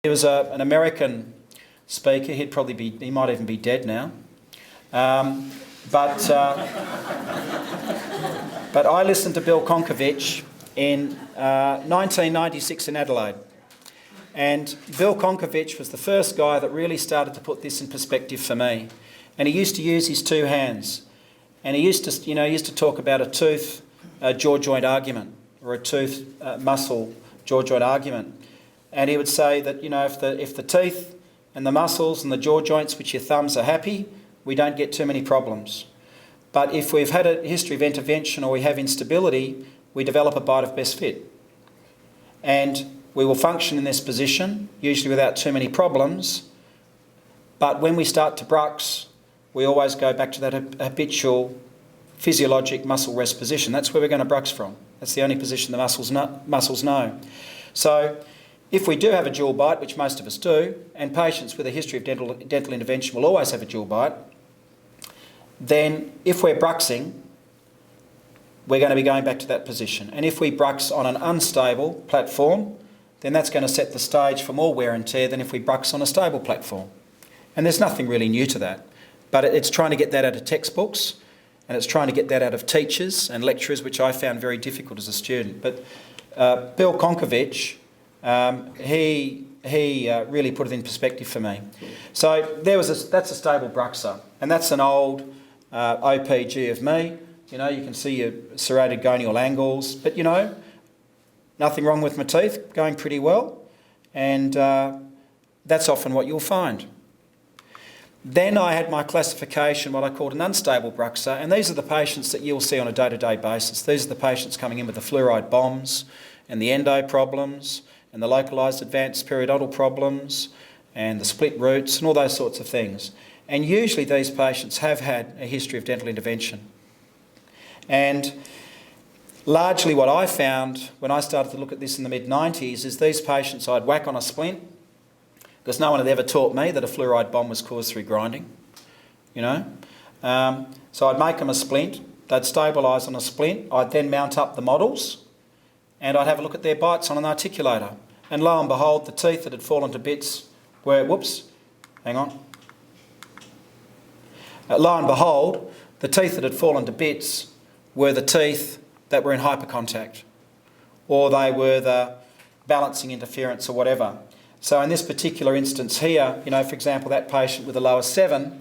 He was an American speaker. He might even be dead now. But I listened to Bill Konkovich in 1996 in Adelaide. And Bill Konkovich was the first guy that really started to put this in perspective for me. And he used to use his two hands. And he used to talk about a tooth jaw joint argument, or a tooth muscle jaw joint argument. And he would say that, if the teeth and the muscles and the jaw joints, which your thumbs, are happy, we don't get too many problems. But if we've had a history of intervention or we have instability, we develop a bite of best fit. And we will function in this position, usually without too many problems. But when we start to brux, we always go back to that habitual physiologic muscle rest position. That's where we're going to brux from. That's the only position the muscles know. So if we do have a dual bite, which most of us do, and patients with a history of dental intervention will always have a dual bite, then if we're bruxing, we're going to be going back to that position. And if we brux on an unstable platform, then that's going to set the stage for more wear and tear than if we brux on a stable platform. And there's nothing really new to that. But it's trying to get that out of textbooks, and it's trying to get that out of teachers and lecturers, which I found very difficult as a student. But Bill Konkovich, he really put it in perspective for me. So that's a stable bruxer, and that's an old OPG of me. You can see your serrated gonial angles, but nothing wrong with my teeth, going pretty well, and that's often what you'll find. Then I had my classification, what I called an unstable bruxer, and these are the patients that you'll see on a day-to-day basis. These are the patients coming in with the fluoride bombs and the endo problems and the localised advanced periodontal problems and the split roots and all those sorts of things. And usually these patients have had a history of dental intervention. And largely what I found when I started to look at this in the mid-90s is these patients I'd whack on a splint, because no one had ever taught me that a fluoride bomb was caused through grinding, So I'd make them a splint, they'd stabilise on a splint, I'd then mount up the models, and I'd have a look at their bites on an articulator. And lo and behold, the teeth that had fallen to bits were, lo and behold, the teeth that had fallen to bits were the teeth that were in hypercontact, or they were the balancing interference or whatever. So in this particular instance here, for example, that patient with a lower 7,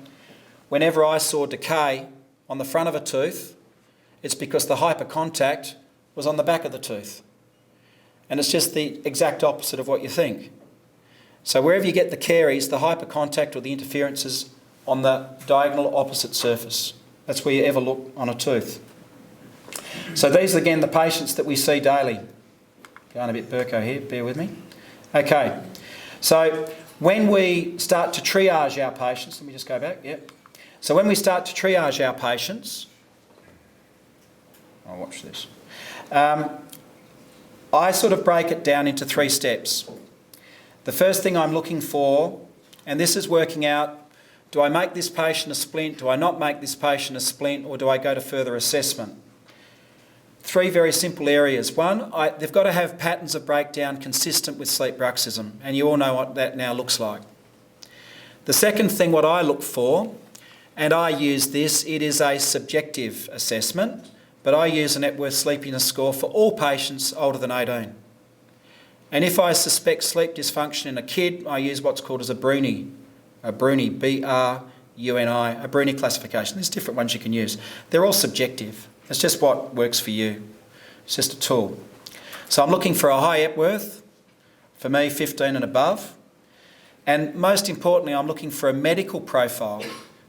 whenever I saw decay on the front of a tooth, it's because the hypercontact was on the back of the tooth. And it's just the exact opposite of what you think. So wherever you get the caries, the hypercontact or the interference is on the diagonal opposite surface. That's where you ever look on a tooth. So these are again the patients that we see daily. Going a bit Burko here, bear with me. Okay, so when we start to triage our patients, let me just go back, yep. So when we start to triage our patients, I'll watch this. I sort of break it down into 3 steps. The first thing I'm looking for, and this is working out, do I make this patient a splint, do I not make this patient a splint, or do I go to further assessment? 3 very simple areas. One, they've got to have patterns of breakdown consistent with sleep bruxism, and you all know what that now looks like. The second thing, what I look for, and I use this, it is a subjective assessment, but I use an Epworth Sleepiness Score for all patients older than 18. And if I suspect sleep dysfunction in a kid, I use what's called as a Bruni, B-R-U-N-I, a Bruni classification. There's different ones you can use. They're all subjective. It's just what works for you. It's just a tool. So I'm looking for a high Epworth, for me 15 and above. And most importantly, I'm looking for a medical profile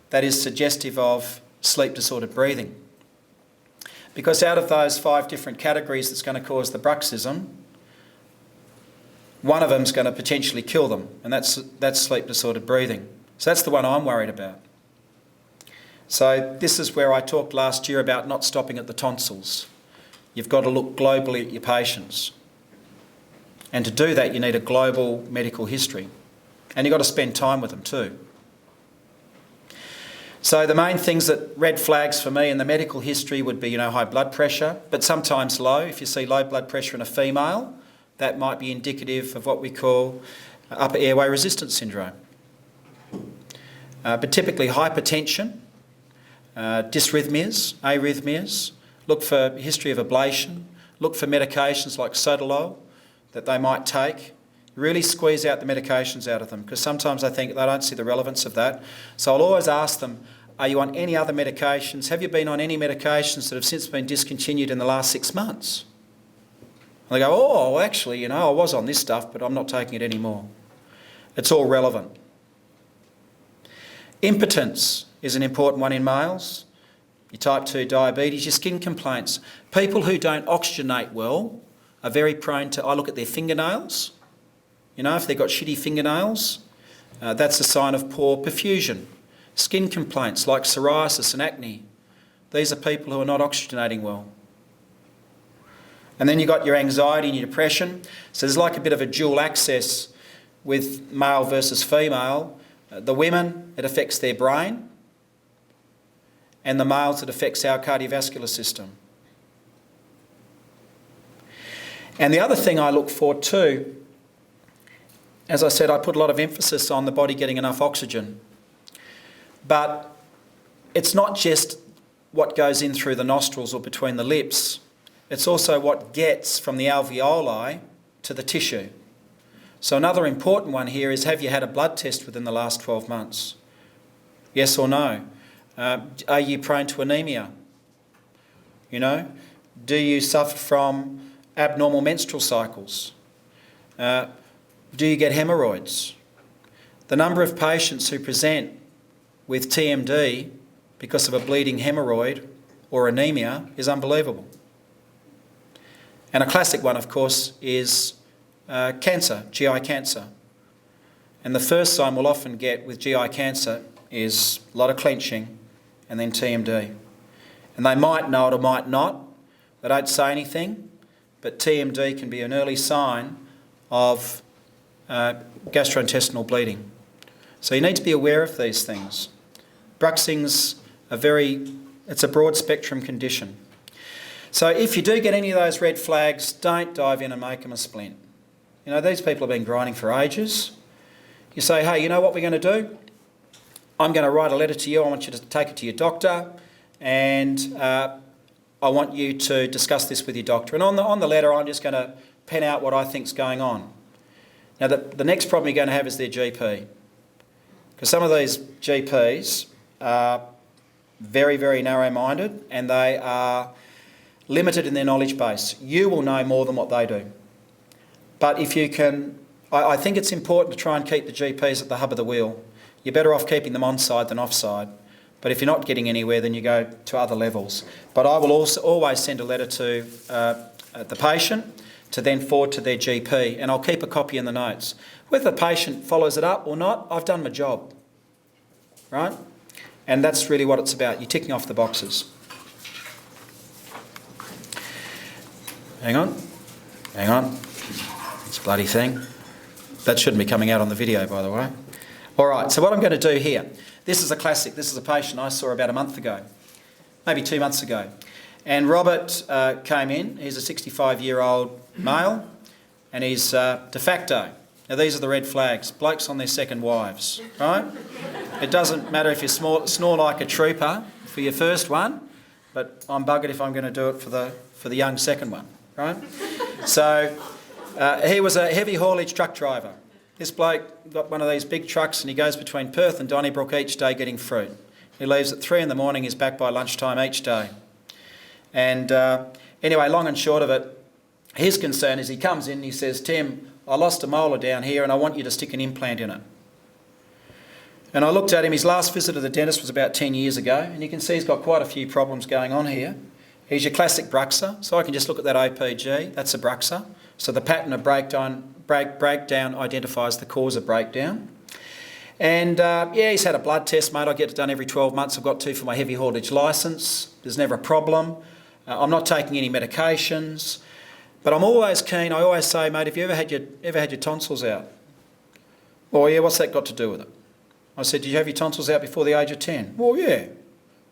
that is suggestive of sleep disordered breathing. Because out of those 5 different categories that's going to cause the bruxism, one of them is going to potentially kill them, and that's sleep disordered breathing. So that's the one I'm worried about. So this is where I talked last year about not stopping at the tonsils. You've got to look globally at your patients. And to do that, you need a global medical history. And you've got to spend time with them too. So the main things that red flags for me in the medical history would be, high blood pressure, but sometimes low. If you see low blood pressure in a female, that might be indicative of what we call upper airway resistance syndrome. But typically hypertension, dysrhythmias, arrhythmias. Look for history of ablation. Look for medications like sotalol that they might take. Really squeeze out the medications out of them, because sometimes I think they don't see the relevance of that. So I'll always ask them, are you on any other medications? Have you been on any medications that have since been discontinued in the last 6 months? And they go, oh, well, actually, I was on this stuff, but I'm not taking it anymore. It's all relevant. Impotence is an important one in males. Your type 2 diabetes, your skin complaints. People who don't oxygenate well are very prone to, I look at their fingernails. If they've got shitty fingernails, that's a sign of poor perfusion. Skin complaints like psoriasis and acne. These are people who are not oxygenating well. And then you've got your anxiety and your depression. So there's like a bit of a dual access with male versus female. The women, it affects their brain, and the males, it affects our cardiovascular system. And the other thing I look for too, as I said, I put a lot of emphasis on the body getting enough oxygen. But it's not just what goes in through the nostrils or between the lips. It's also what gets from the alveoli to the tissue. So another important one here is, have you had a blood test within the last 12 months? Yes or no? Are you prone to anemia? Do you suffer from abnormal menstrual cycles? Do you get hemorrhoids? The number of patients who present with TMD because of a bleeding hemorrhoid or anemia is unbelievable. And a classic one, of course, is cancer, GI cancer. And the first sign we'll often get with GI cancer is a lot of clenching and then TMD. And they might know it or might not. They don't say anything, but TMD can be an early sign of gastrointestinal bleeding. So you need to be aware of these things. Bruxing's it's a broad spectrum condition. So if you do get any of those red flags, don't dive in and make them a splint. These people have been grinding for ages. You say, hey, you know what we're going to do? I'm going to write a letter to you. I want you to take it to your doctor, and I want you to discuss this with your doctor. And on the letter, I'm just going to pen out what I think's going on. Now, the next problem you're going to have is their GP. Because some of these GPs are very, very narrow-minded, and they are limited in their knowledge base. You will know more than what they do. But if you can, I think it's important to try and keep the GPs at the hub of the wheel. You're better off keeping them on-side than off-side. But if you're not getting anywhere, then you go to other levels. But I will also always send a letter to the patient to then forward to their GP, and I'll keep a copy in the notes. Whether the patient follows it up or not, I've done my job, right? And that's really what it's about. You're ticking off the boxes. Hang on. This bloody thing. That shouldn't be coming out on the video, by the way. All right, so what I'm going to do here, this is a classic. This is a patient I saw about a month ago, maybe 2 months ago. And Robert came in. He's a 65-year-old male, and he's de facto. Now, these are the red flags. Blokes on their second wives, right? It doesn't matter if you snore like a trooper for your first one, but I'm buggered if I'm going to do it for the young second one, right? So he was a heavy haulage truck driver. This bloke got one of these big trucks, and he goes between Perth and Donnybrook each day getting fruit. He leaves at 3 a.m, he's back by lunchtime each day. And anyway, long and short of it, his concern is he comes in and he says, Tim, I lost a molar down here and I want you to stick an implant in it. And I looked at him, his last visit to the dentist was about 10 years ago, and you can see he's got quite a few problems going on here. He's your classic bruxer, so I can just look at that OPG, that's a bruxer. So the pattern of breakdown identifies the cause of breakdown. And he's had a blood test, mate. I get it done every 12 months. I've got to for my heavy haulage licence. There's never a problem. I'm not taking any medications. But I'm always keen, I always say, mate, have you ever had your tonsils out? Well, yeah, what's that got to do with it? I said, did you have your tonsils out before the age of 10? Well, yeah.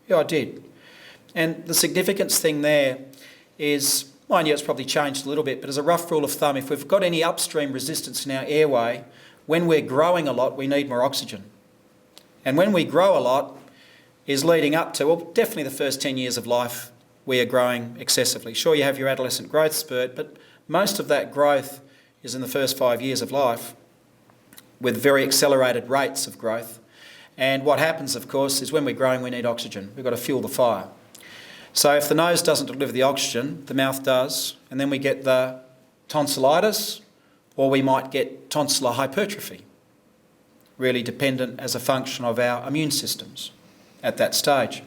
Yeah, I did. And the significance thing there is, mind you, it's probably changed a little bit, but as a rough rule of thumb, if we've got any upstream resistance in our airway, when we're growing a lot, we need more oxygen. And when we grow a lot is leading up to, well, definitely the first 10 years of life, we are growing excessively. Sure, you have your adolescent growth spurt, but most of that growth is in the first 5 years of life with very accelerated rates of growth. And what happens, of course, is when we're growing, we need oxygen. We've got to fuel the fire. So if the nose doesn't deliver the oxygen, the mouth does, and then we get the tonsillitis, or we might get tonsillar hypertrophy, really dependent as a function of our immune systems at that stage.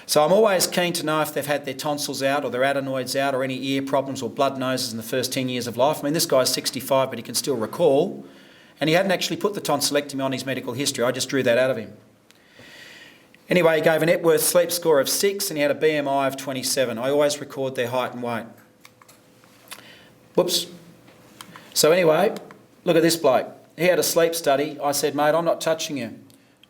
So I'm always keen to know if they've had their tonsils out or their adenoids out or any ear problems or blood noses in the first 10 years of life. I mean, this guy's 65, but he can still recall. And he hadn't actually put the tonsillectomy on his medical history. I just drew that out of him. Anyway, he gave an Epworth sleep score of 6 and he had a BMI of 27. I always record their height and weight. Whoops. So anyway, look at this bloke. He had a sleep study. I said, mate, I'm not touching you.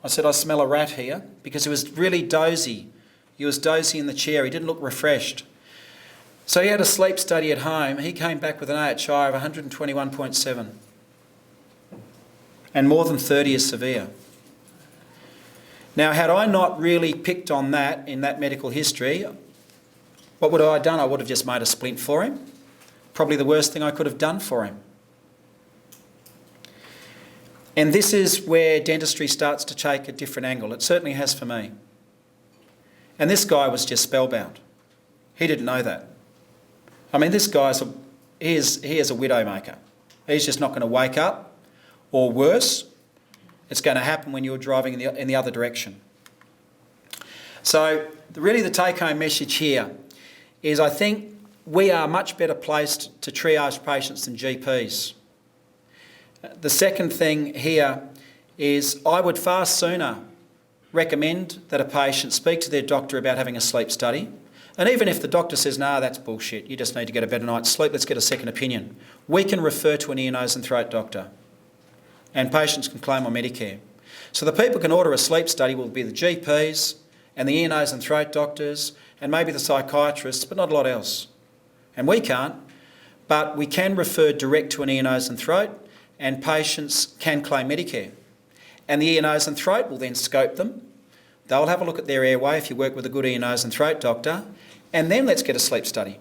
I said, I smell a rat here, because he was really dozy. He was dozy in the chair. He didn't look refreshed. So he had a sleep study at home. He came back with an AHI of 121.7. And more than 30 is severe. Now, had I not really picked on that in that medical history, what would I have done? I would have just made a splint for him. Probably the worst thing I could have done for him. And this is where dentistry starts to take a different angle. It certainly has for me. And this guy was just spellbound. He didn't know that. I mean, this guy's he is a widowmaker. He's just not going to wake up, or worse, it's going to happen when you're driving in the other direction. So really the take-home message here is, I think we are much better placed to triage patients than GPs. The second thing here is, I would far sooner recommend that a patient speak to their doctor about having a sleep study. And even if the doctor says, no, that's bullshit, you just need to get a better night's sleep, let's get a second opinion, we can refer to an ear, nose and throat doctor. And patients can claim on Medicare. So the people who can order a sleep study will be the GPs and the ear, nose and throat doctors and maybe the psychiatrists, but not a lot else. And we can't, but we can refer direct to an ear, nose and throat, and patients can claim Medicare. And the ear, nose and throat will then scope them. They'll have a look at their airway if you work with a good ear, nose and throat doctor, and then let's get a sleep study.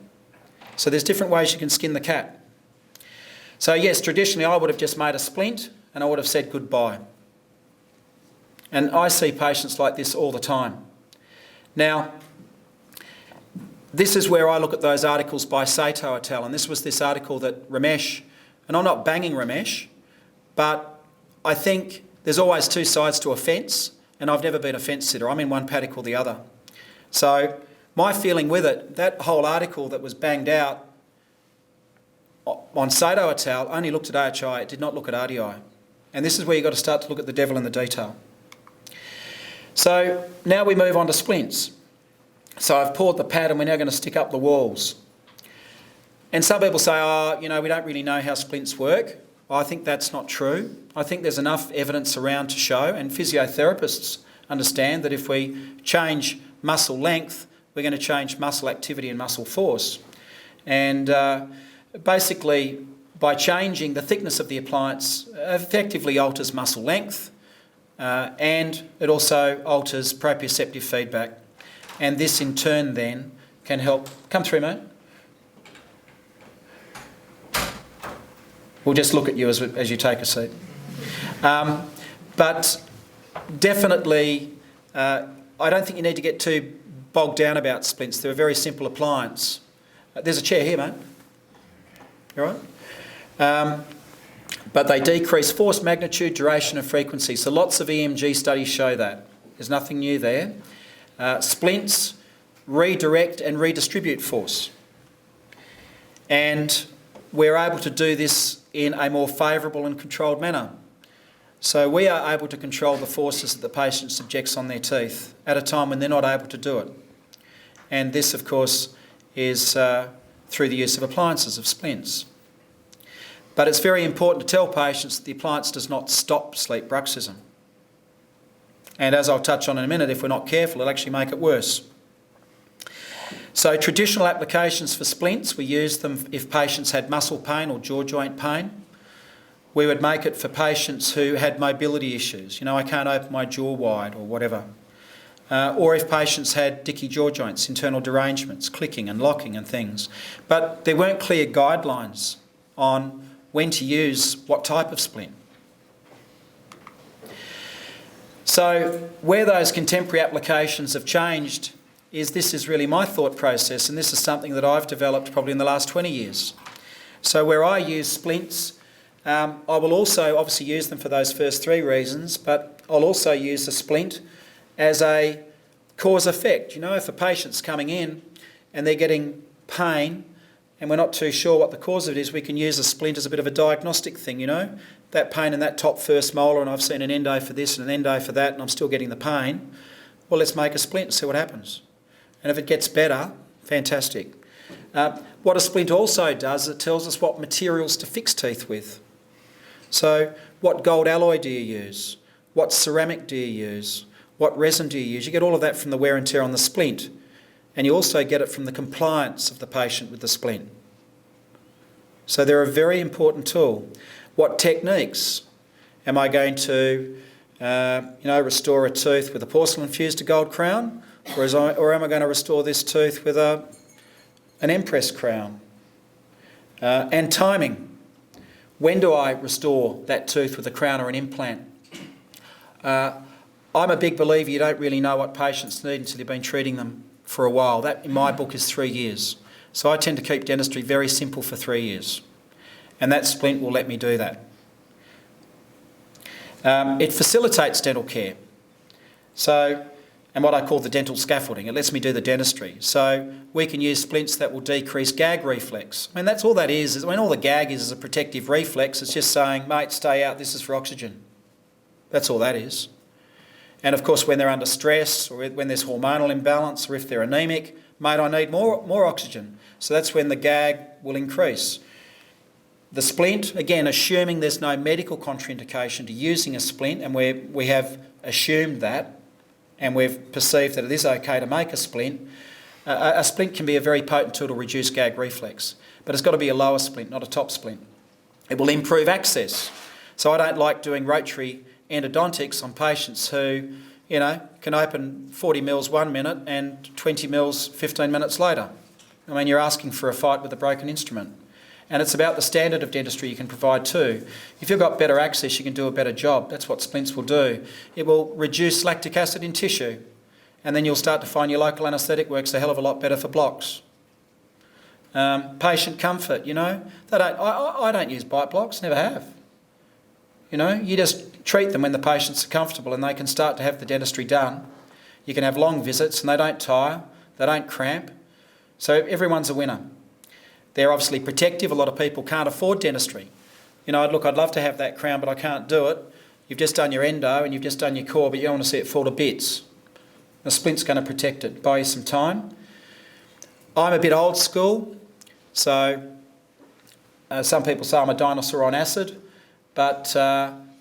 So there's different ways you can skin the cat. So yes, traditionally I would have just made a splint and I would have said goodbye. And I see patients like this all the time. Now, this is where I look at those articles by Sato et al. And this was this article that Ramesh, and I'm not banging Ramesh, but I think there's always two sides to a fence, and I've never been a fence sitter. I'm in one paddock or the other. So my feeling with it, that whole article that was banged out on Sato et al. Only looked at AHI, it did not look at RDI. And this is where you've got to start to look at the devil in the detail. So now we move on to splints. So I've poured the pad and we're now going to stick up the walls. And some people say, oh, you know, we don't really know how splints work. Well, I think that's not true. I think there's enough evidence around to show, and physiotherapists understand that if we change muscle length, we're going to change muscle activity and muscle force. And basically, by changing the thickness of the appliance, effectively alters muscle length, and it also alters proprioceptive feedback. And this in turn then can help. Come through, mate. We'll just look at you as you take a seat. But definitely, I don't think you need to get too bogged down about splints. They're a very simple appliance. There's a chair here, mate. You all right? But they decrease force, magnitude, duration and frequency. So lots of EMG studies show that. There's nothing new there. Splints redirect and redistribute force. And we're able to do this in a more favourable and controlled manner. So we are able to control the forces that the patient subjects on their teeth at a time when they're not able to do it. And this, of course, is through the use of appliances, of splints. But it's very important to tell patients that the appliance does not stop sleep bruxism. And as I'll touch on in a minute, if we're not careful, it'll actually make it worse. So traditional applications for splints, we use them if patients had muscle pain or jaw joint pain. We would make it for patients who had mobility issues. You know, I can't open my jaw wide or whatever. Or if patients had dicky jaw joints, internal derangements, clicking and locking and things. But there weren't clear guidelines on when to use what type of splint. So where those contemporary applications have changed this is really my thought process, and this is something that I've developed probably in the last 20 years. So where I use splints, I will also obviously use them for those first three reasons, but I'll also use the splint as a cause effect. You know, if a patient's coming in and they're getting pain and we're not too sure what the cause of it is, we can use a splint as a bit of a diagnostic thing, you know. That pain in that top first molar, and I've seen an endo for this and an endo for that, and I'm still getting the pain. Well, let's make a splint and see what happens. And if it gets better, fantastic. What a splint also does, it tells us what materials to fix teeth with. So what gold alloy do you use? What ceramic do you use? What resin do you use? You get all of that from the wear and tear on the splint. And you also get it from the compliance of the patient with the splint. So they're a very important tool. What techniques? Am I going to restore a tooth with a porcelain fused to gold crown? Or am I going to restore this tooth with an Empress crown? And timing. When do I restore that tooth with a crown or an implant? I'm a big believer you don't really know what patients need until you've been treating them for a while. That, in my book, is 3 years. So I tend to keep dentistry very simple for 3 years. And that splint will let me do that. It facilitates dental care. And what I call the dental scaffolding. It lets me do the dentistry. So we can use splints that will decrease gag reflex. I mean, that's all that is. I mean, all the gag is a protective reflex. It's just saying, mate, stay out, this is for oxygen. That's all that is. And of course, when they're under stress or when there's hormonal imbalance or if they're anemic, mate, I need more oxygen. So that's when the gag will increase. The splint, again, assuming there's no medical contraindication to using a splint, and we have assumed that, and we've perceived that it is okay to make a splint can be a very potent tool to reduce gag reflex. But it's got to be a lower splint, not a top splint. It will improve access. So I don't like doing rotary endodontics on patients who, you know, can open 40 mils 1 minute and 20 mils 15 minutes later. I mean, you're asking for a fight with a broken instrument. And it's about the standard of dentistry you can provide too. If you've got better access, you can do a better job. That's what splints will do. It will reduce lactic acid in tissue. And then you'll start to find your local anaesthetic works a hell of a lot better for blocks. Patient comfort, you know. I don't use bite blocks, never have. You know, you just treat them when the patients are comfortable and they can start to have the dentistry done. You can have long visits and they don't tire, they don't cramp. So everyone's a winner. They're obviously protective. A lot of people can't afford dentistry. You know, look, I'd love to have that crown, but I can't do it. You've just done your endo and you've just done your core, but you don't want to see it fall to bits. The splint's going to protect it, buy you some time. I'm a bit old school, so some people say I'm a dinosaur on acid, but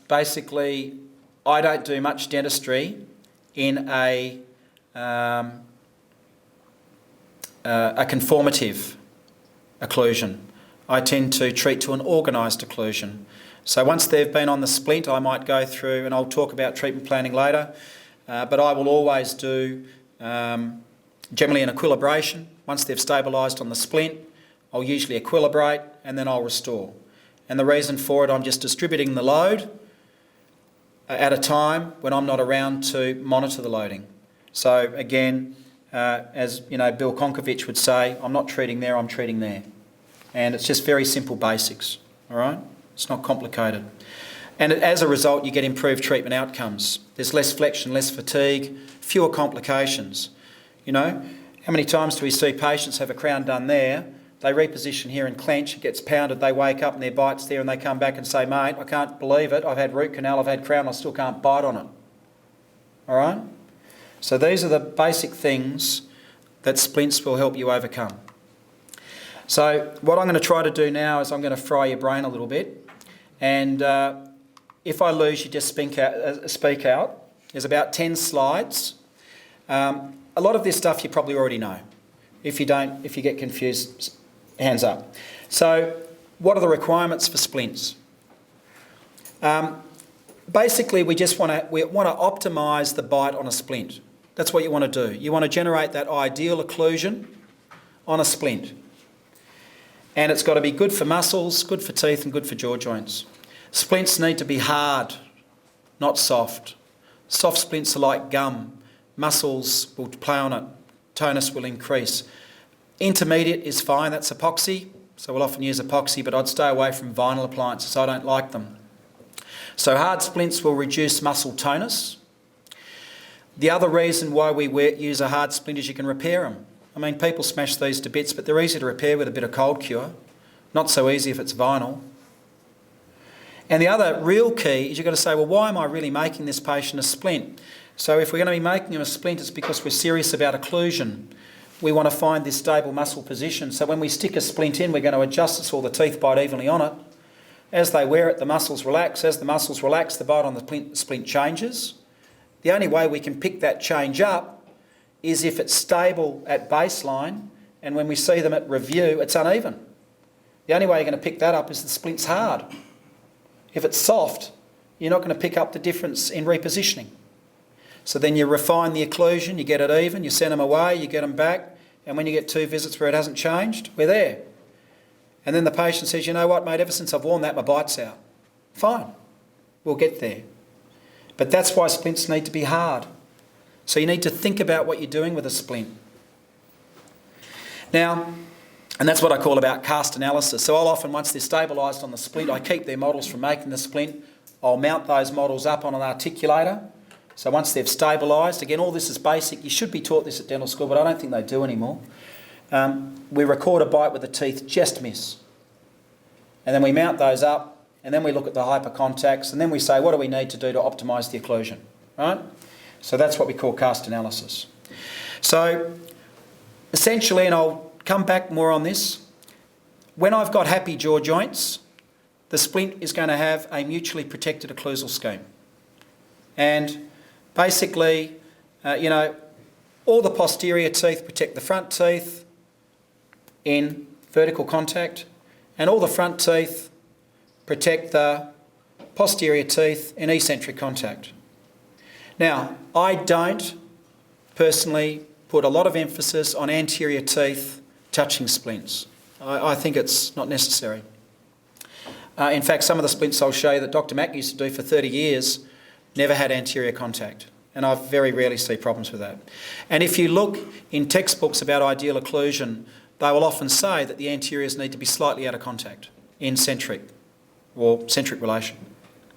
basically I don't do much dentistry in a conformative occlusion. I tend to treat to an organised occlusion. So once they've been on the splint, I might go through, and I'll talk about treatment planning later, but I will always do generally an equilibration. Once they've stabilised on the splint, I'll usually equilibrate and then I'll restore. And the reason for it, I'm just distributing the load at a time when I'm not around to monitor the loading. So again, as you know, Bill Konkovich would say, I'm not treating there, I'm treating there. And it's just very simple basics, all right? It's not complicated. And as a result, you get improved treatment outcomes. There's less flexion, less fatigue, fewer complications. You know, how many times do we see patients have a crown done there, they reposition here and clench, it gets pounded, they wake up and their bite's there and they come back and say, mate, I can't believe it, I've had root canal, I've had crown, I still can't bite on it. All right? So these are the basic things that splints will help you overcome. So what I'm going to try to do now is I'm going to fry your brain a little bit, and if I lose you, just speak out. There's about 10 slides. A lot of this stuff you probably already know. If you don't, if you get confused, hands up. So what are the requirements for splints? Basically, we want to optimise the bite on a splint. That's what you want to do. You want to generate that ideal occlusion on a splint. And it's got to be good for muscles, good for teeth and good for jaw joints. Splints need to be hard, not soft. Soft splints are like gum. Muscles will play on it. Tonus will increase. Intermediate is fine, that's epoxy. So we'll often use epoxy, but I'd stay away from vinyl appliances. I don't like them. So hard splints will reduce muscle tonus. The other reason why we use a hard splint is you can repair them. I mean, people smash these to bits, but they're easy to repair with a bit of cold cure. Not so easy if it's vinyl. And the other real key is you've got to say, well, why am I really making this patient a splint? So if we're going to be making him a splint, it's because we're serious about occlusion. We want to find this stable muscle position. So when we stick a splint in, we're going to adjust it so all the teeth bite evenly on it. As they wear it, the muscles relax. As the muscles relax, the bite on the splint changes. The only way we can pick that change up is if it's stable at baseline, and when we see them at review, it's uneven. The only way you're going to pick that up is the splint's hard. If it's soft, you're not going to pick up the difference in repositioning. So then you refine the occlusion, you get it even, you send them away, you get them back, and when you get 2 visits where it hasn't changed, we're there. And then the patient says, you know what, mate, ever since I've worn that, my bite's out. Fine, we'll get there. But that's why splints need to be hard. So you need to think about what you're doing with a splint. Now, and that's what I call about cast analysis. So I'll often, once they're stabilised on the splint, I keep their models from making the splint. I'll mount those models up on an articulator. So once they've stabilised, again, all this is basic. You should be taught this at dental school, but I don't think they do anymore. We record a bite with the teeth just miss. And then we mount those up, and then we look at the hypercontacts, and then we say, what do we need to do to optimise the occlusion, right? So that's what we call cast analysis. So essentially, and I'll come back more on this, when I've got happy jaw joints, the splint is going to have a mutually protected occlusal scheme. And basically, all the posterior teeth protect the front teeth in vertical contact, and all the front teeth protect the posterior teeth in eccentric contact. Now, I don't personally put a lot of emphasis on anterior teeth touching splints. I think it's not necessary. In fact, some of the splints I'll show you that Dr. Mack used to do for 30 years never had anterior contact, and I very rarely see problems with that. And if you look in textbooks about ideal occlusion, they will often say that the anteriors need to be slightly out of contact in centric or centric relation.